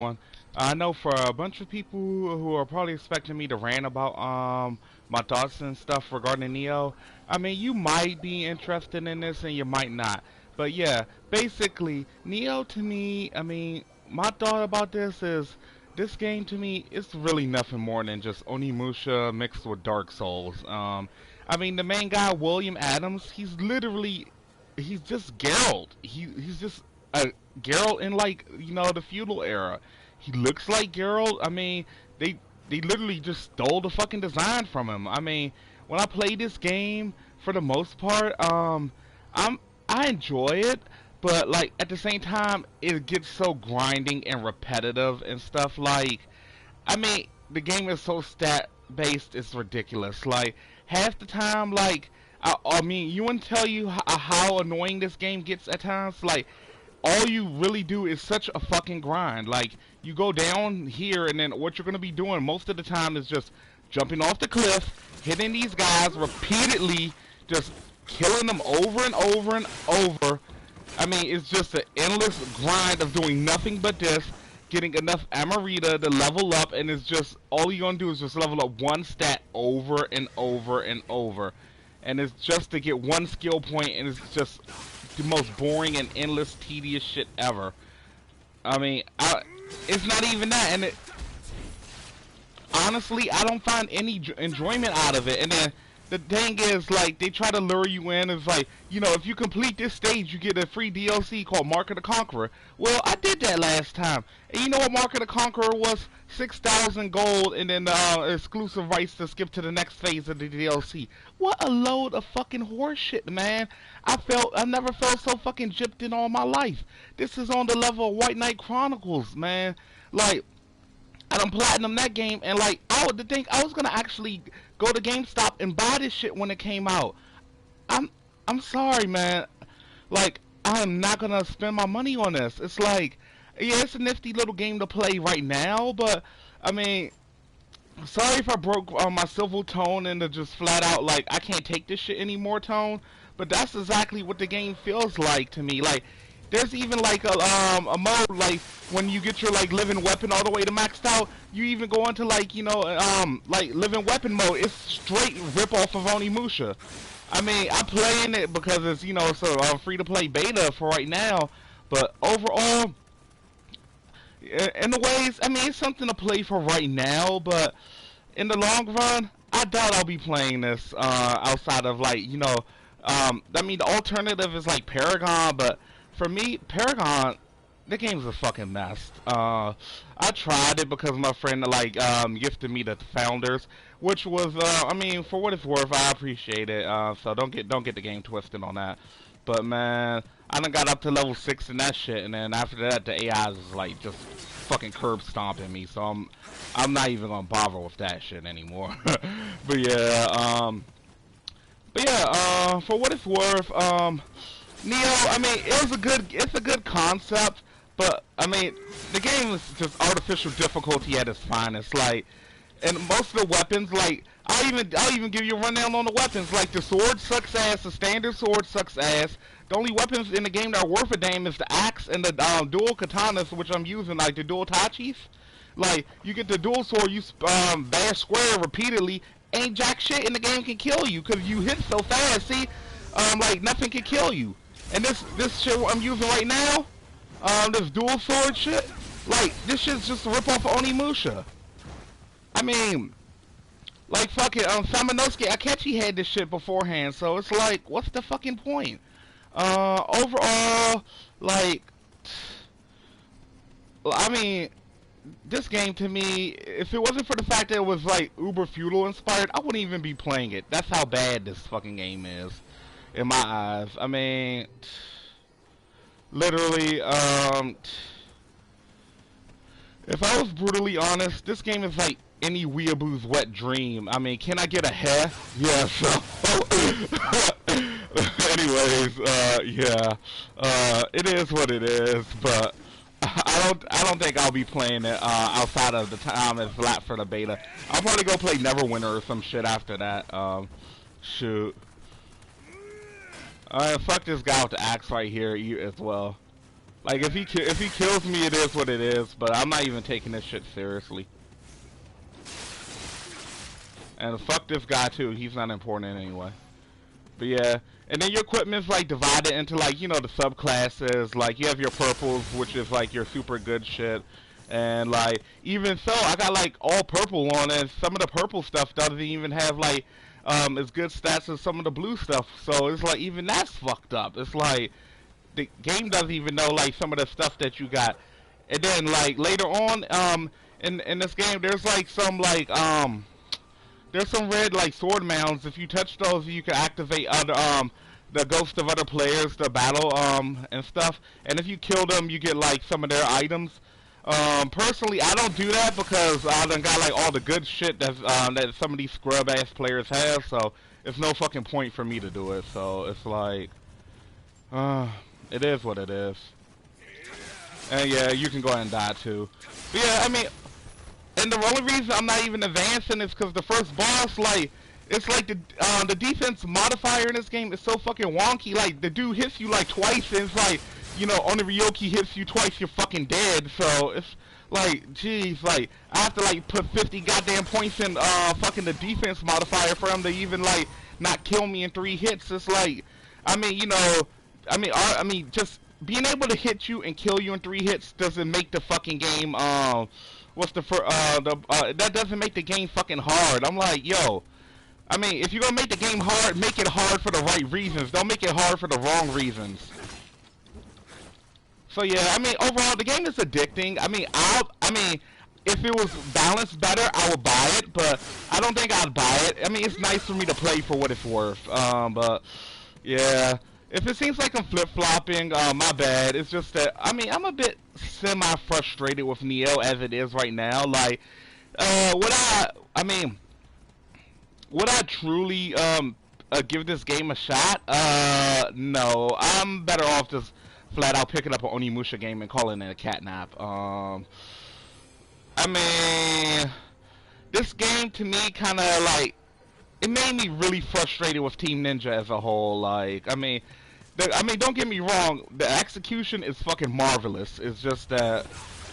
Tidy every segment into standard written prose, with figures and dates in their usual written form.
One. I know for a bunch of people who are probably expecting me to rant about my thoughts and stuff regarding Neo. I mean, you might be interested in this and you might not. But yeah, basically, Neo to me, I mean, my thought about this is this game to me it's really nothing more than just Onimusha mixed with Dark Souls. I mean, the main guy William Adams, he's just Geralt. He's just a Geralt in like the feudal era. He looks like Geralt. I mean, they literally just stole the fucking design from him. I mean, when I play this game, for the most part, I'm I enjoy it, but like at the same time, it gets so grinding and repetitive and stuff. Like, I mean, the game is so stat based, it's ridiculous. Like half the time, like I mean, you wouldn't tell you how annoying this game gets at times. Like all you really do is such a fucking grind. Like you go down here, and then what you're gonna be doing most of the time is just jumping off the cliff, hitting these guys repeatedly, just killing them over and over and over. I mean, it's just an endless grind of doing nothing but this, getting enough Amarita to level up, and it's just all you're gonna do is just level up one stat over and over and over, and it's just to get one skill point, and it's just the most boring and endless, tedious shit ever. I mean, it's not even that, and honestly, I don't find any enjoyment out of it. And then the thing is, like, they try to lure you in. It's like, if you complete this stage, you get a free DLC called Mark of the Conqueror. Well, I did that last time. And you know what Mark of the Conqueror was? 6,000 gold and then exclusive rights to skip to the next phase of the DLC. What a load of fucking horseshit, man. I never felt so fucking gypped in all my life. This is on the level of White Knight Chronicles, man. Like, I done platinum that game, and like I would think I was gonna actually go to GameStop and buy this shit when it came out. I'm I'm sorry, man. Like I am not gonna spend my money on this. It's like, yeah, it's a nifty little game to play right now, but I mean, sorry if I broke my civil tone into just flat out like I can't take this shit anymore tone. But that's exactly what the game feels like to me. Like there's even like a mode like when you get your like living weapon all the way to maxed out, you even go into like like living weapon mode. It's straight rip off of Onimusha. I mean, I'm playing it because it's so free to play beta for right now. But overall, in the ways, I mean, it's something to play for right now. But in the long run, I doubt I'll be playing this outside of like I mean, the alternative is like Paragon, but for me, Paragon, the game's a fucking mess. I tried it because my friend like gifted me the founders, which was I mean, for what it's worth, I appreciate it. So don't get the game twisted on that. But man, I done got up to level 6 and that shit, and then after that, the AI is like just fucking curb stomping me. So I'm not even gonna bother with that shit anymore. but yeah, for what it's worth, Nioh, I mean, it's a good concept, but I mean, the game is just artificial difficulty at its finest. Like, and most of the weapons, like, I'll even give you a rundown on the weapons. Like, the sword sucks ass, the standard sword sucks ass. The only weapons in the game that are worth a damn is the axe and the dual katanas, which I'm using, like the dual tachis. Like, you get the dual sword, you bash square repeatedly, ain't jack shit in the game can kill you, because you hit so fast, see? Like, nothing can kill you. And this shit I'm using right now, this dual sword shit, like, this shit's just a rip-off of Onimusha. I mean, like, fuck it, Samanosuke Akechi had this shit beforehand, so it's like, what's the fucking point? Overall, like, I mean, this game to me, if it wasn't for the fact that it was like uber feudal inspired, I wouldn't even be playing it. That's how bad this fucking game is, in my eyes. I mean, literally, if I was brutally honest, this game is like any weeaboo's wet dream. I mean, can I get a hair? Yeah, so. Anyways, yeah, it is what it is, but I don't think I'll be playing it outside of the time it's flat for the beta. I'll probably go play Neverwinter or some shit after that. Shoot. Fuck this guy with the axe right here as well. Like if he kills me, it is what it is. But I'm not even taking this shit seriously. And fuck this guy too. He's not important anyway. But yeah, and then your equipment's like divided into like, you know, the subclasses. Like you have your purples, which is like your super good shit. And like even so, I got like all purple on, and some of the purple stuff doesn't even have like as good stats as some of the blue stuff. So it's like even that's fucked up. It's like the game doesn't even know like some of the stuff that you got. And then like later on in this game, there's like some like there's some red like sword mounds. If you touch those, you can activate other the ghosts of other players, the battle and stuff. And if you kill them, you get like some of their items. Personally, I don't do that because I done got like all the good shit that some of these scrub ass players have. So it's no fucking point for me to do it. So it's like, it is what it is. And yeah, you can go ahead and die too. But yeah, I mean. And the only reason I'm not even advancing is because the first boss, like, it's like the defense modifier in this game is so fucking wonky. Like, the dude hits you like twice, and it's like, you know, Onimusha hits you twice, you're fucking dead. So it's like, jeez, like I have to like put 50 goddamn points in fucking the defense modifier for him to even like not kill me in 3 hits. It's like, I mean, you know, I mean, just being able to hit you and kill you in 3 hits doesn't make the fucking game that doesn't make the game fucking hard. I'm like, yo, I mean, if you're gonna make the game hard, make it hard for the right reasons. Don't make it hard for the wrong reasons. So yeah, I mean, overall, the game is addicting. I mean, if it was balanced better, I would buy it, but I don't think I'd buy it. I mean, it's nice for me to play for what it's worth. But yeah. If it seems like I'm flip-flopping, my bad. It's just that, I mean, I'm a bit semi-frustrated with Nioh as it is right now. Like, would I truly, give this game a shot? No. I'm better off just flat-out picking up an Onimusha game and calling it a catnap. I mean, this game to me kind of, like, it made me really frustrated with Team Ninja as a whole. Like, I mean, don't get me wrong. The execution is fucking marvelous. It's just that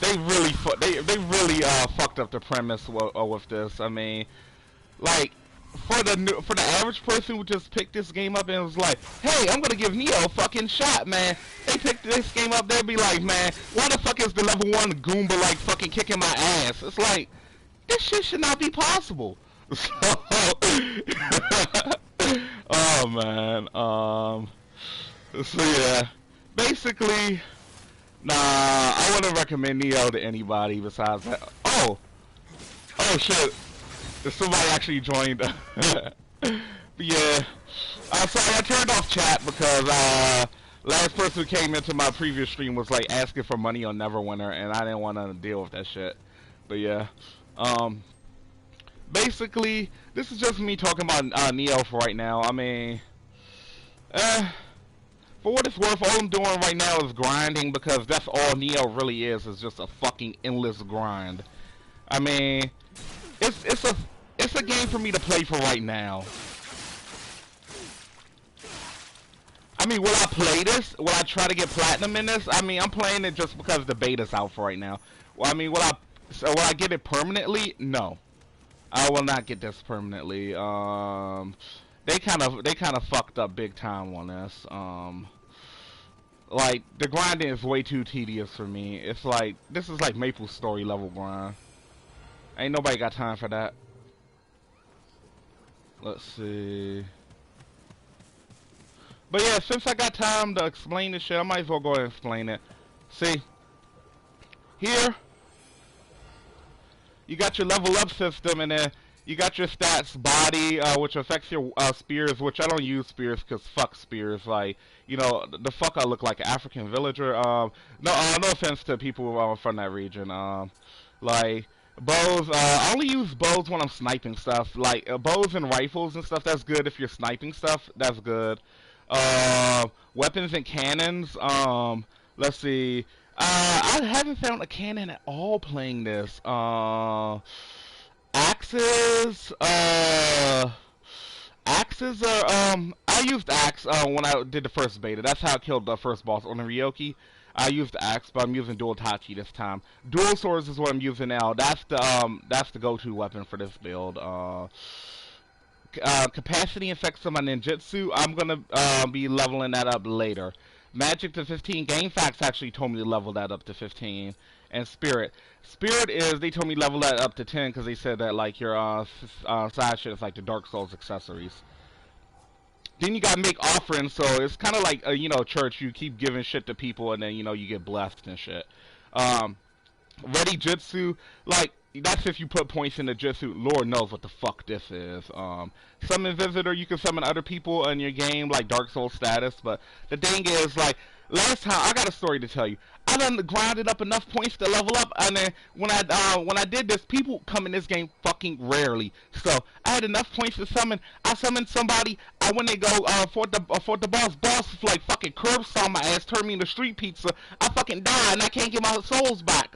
they really fucked up the premise with this. I mean, like for the average person who just picked this game up and was like, "Hey, I'm gonna give Nioh a fucking shot, man." They picked this game up, they'd be like, "Man, why the fuck is the level 1 Goomba like fucking kicking my ass?" It's like, this shit should not be possible. So, oh man, so yeah, basically, nah, I wouldn't recommend Nioh to anybody besides that. Oh shit, somebody actually joined. But yeah, sorry, I turned off chat because last person who came into my previous stream was like asking for money on Neverwinter, and I didn't want to deal with that shit. But yeah, basically, this is just me talking about Nioh for right now. I mean, for what it's worth, all I'm doing right now is grinding because that's all Nioh really is just a fucking endless grind. I mean, it's a game for me to play for right now. I mean, will I play this? Will I try to get platinum in this? I mean, I'm playing it just because the beta's out for right now. Well, I mean, will I get it permanently? No. I will not get this permanently. They kind of fucked up big time on this. Like the grinding is way too tedious for me. It's like this is like Maple Story level grind. Ain't nobody got time for that. Let's see. But yeah, since I got time to explain this shit, I might as well go ahead and explain it. See, here you got your level up system, and then you got your stats body, which affects your spears, which I don't use spears because fuck spears. Like, you know, the fuck I look like an African villager. No offense to people from that region. Like bows, I only use bows when I'm sniping stuff. Like bows and rifles and stuff. That's good if you're sniping stuff. That's good. Weapons and cannons. Let's see. I haven't found a cannon at all playing this. Axes. Axes are. I used axe when I did the first beta. That's how I killed the first boss on the Ryoki. I used the axe, but I'm using dual tachi this time. Dual swords is what I'm using now. That's the go-to weapon for this build. Capacity infects on my ninjutsu. I'm gonna be leveling that up later. Magic to 15. Game Facts actually told me to level that up to 15. And Spirit is they told me level that up to 10 because they said that like your side shit is like the Dark Souls accessories. Then you gotta make offerings, so it's kind of like you know, church. You keep giving shit to people, and then you know you get blessed and shit. Um, Ready Jutsu, like that's if you put points in the Jutsu. Lord knows what the fuck this is. Summon Visitor, you can summon other people in your game, like Dark Souls status. But the thing is, like last time, I got a story to tell you. I done grinded up enough points to level up, and then when I did this, people come in this game fucking rarely. So I had enough points to summon. I summoned somebody. I went and go for the boss. Boss like fucking curb saw my ass, turned me into street pizza. I fucking died, and I can't get my souls back.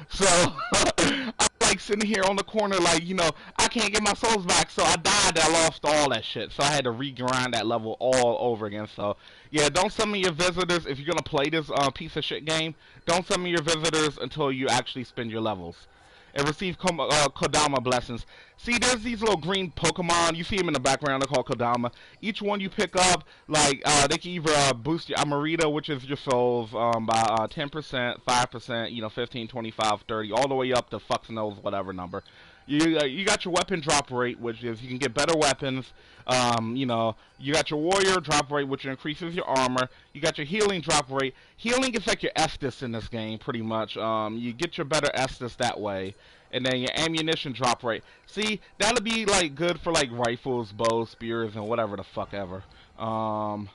So I'm like sitting here on the corner, like you know, I can't get my souls back. So I died. I lost all that shit. So I had to re-grind that level all over again. So yeah, don't summon your visitors if you're gonna play this piece of shit game. Don't summon your visitors until you actually spend your levels. And receive Kodama blessings. See, there's these little green Pokemon. You see them in the background. They're called Kodama. Each one you pick up, like, they can either boost your AlbaMeira, which is your souls, by 10%, 5%, you know, 15, 25, 30, all the way up to fucks knows whatever number. You got your weapon drop rate, which is you can get better weapons. You know, you got your warrior drop rate, which increases your armor. You got your healing drop rate. Healing is like your Estus in this game, pretty much. You get your better Estus that way. And then your ammunition drop rate. See, that'll be like good for like rifles, bows, spears, and whatever the fuck ever. And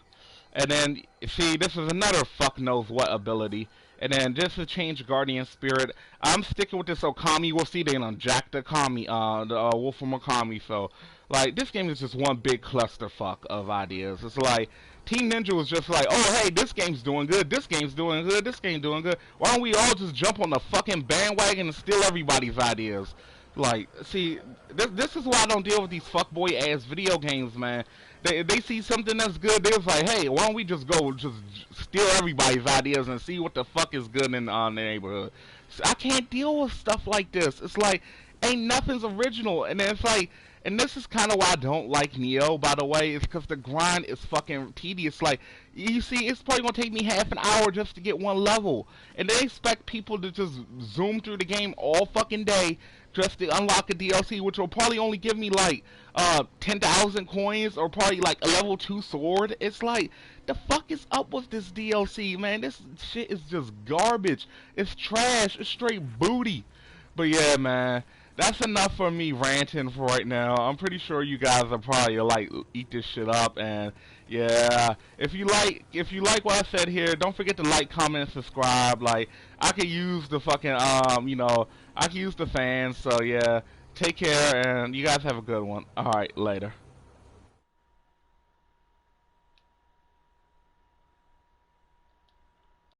then, see, this is another fuck knows what ability. And then just to change Guardian Spirit, I'm sticking with this Okami. We'll see they done jacked the Kami, the Wolf from Okami. So, like, this game is just one big clusterfuck of ideas. It's like, Team Ninja was just like, oh, hey, this game's doing good, this game's doing good, this game's doing good. Why don't we all just jump on the fucking bandwagon and steal everybody's ideas? Like, see, this is why I don't deal with these fuckboy-ass video games, man. They see something that's good, they're like, hey, why don't we just go just steal everybody's ideas and see what the fuck is good in the neighborhood. So I can't deal with stuff like this. It's like, ain't nothing's original. And then it's like, and this is kind of why I don't like Nioh, by the way, is because the grind is fucking tedious. Like, you see, it's probably going to take me half an hour just to get one level. And they expect people to just zoom through the game all fucking day just to unlock a DLC, which will probably only give me like 10,000 coins or probably like a level 2 sword. It's like, the fuck is up with this DLC, man? This shit is just garbage. It's trash. It's straight booty. But yeah, man, that's enough for me ranting for right now. I'm pretty sure you guys are probably like eat this shit up. And yeah, if you like what I said here, don't forget to like, comment, and subscribe. Like, I could use the fucking you know, I could use the fans. So yeah, take care, and you guys have a good one. All right, later.